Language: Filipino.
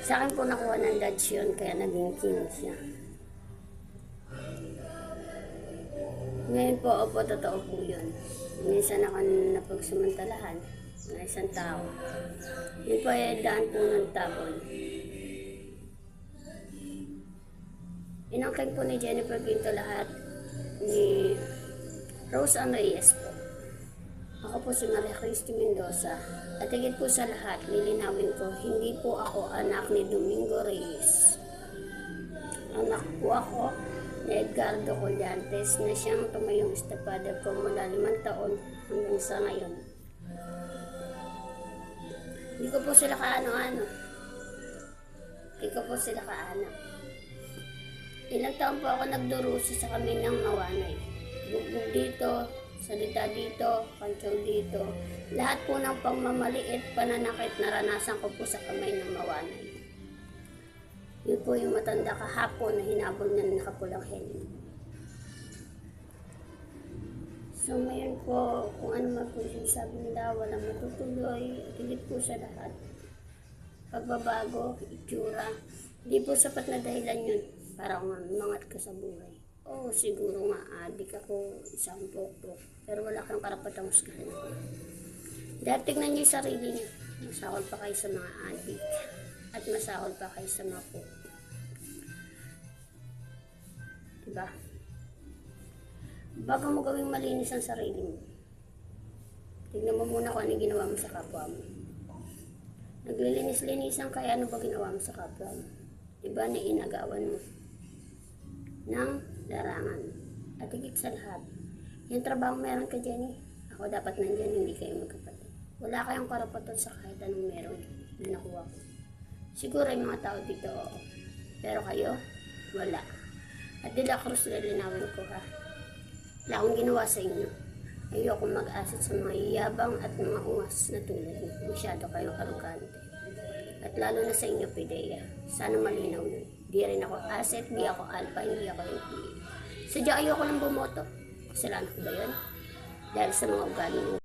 Sa akin po nakuha ng Dutch yun, kaya naging king siya. Ngayon po, opo, totoo po yun. Minsan ako napagsamantalahan na isang tao. Yun po ay daan po ng tabon. Inangkin po ni Jennifer Pinto lahat ni Rose Ann Reyes po. Ako po si Maria Christy Mendoza. At higit po sa lahat, lilinawin ko, hindi po ako anak ni Domingo Reyes. Anak po ako ni Edgardo Collantes na siyang tumayong stepfather ko mula 5 taon hanggang sa ngayon. Hindi ko po sila kaano-ano. Hindi ko po sila kaanak. Ilang taon po ako nagduruso sa kami ng Mawanay. Bugbog dito, salita dito, kantsaw dito. Lahat po ng pagmamaliit, pananakit, naranasan ko po sa kamay ng Mawanay. Yun po yung matanda kahapon na hinabol niya ng nakapulang helmet. So ngayon po, kung ano man po yung sabi nila, walang matutuloy, higit po sa lahat. Pagbabago, itsura, hindi po sapat na dahilan yun para umangat ka sa buhay. Oo, siguro nga, adik ako, isang pokpok, pero wala kang karapatang husgahan ako. Dahil tignan niyo yung sarili niyo, masakol pa kayo sa mga adik, at masakol pa kayo sa mga pokpok. Diba? Bago mo gawing malinis ang sarili mo, tignan mo muna kung ano ginawa mo sa kapwa mo. Naglilinis-linisan kaya ano ba ginawa mo sa kapwa mo? Diba na inagawan mo ng larangan? At higit sa lahat, yung trabaho meron ka dyan ako dapat nandyan, hindi kayo magkapatid. Wala kayong karapatan sa kahit anong meron na nakuha ko. Siguro yung mga tao dito, oo. Pero kayo, wala. At De La Cruz, lilinawin ko ha. Wala akong ginawa sa inyo. Ayoko mag-asset sa mga iyabang at mga ungas na tulad niyo. Masyado kayong arugante. At lalo na sa inyo, Pidea. Sana malinaw nun. Di rin ako asset, di ako alpha, hindi ako NPA. Sadya ayoko lang bumoto. Kasalanan ko ba yun? Dahil sa mga ugali mo.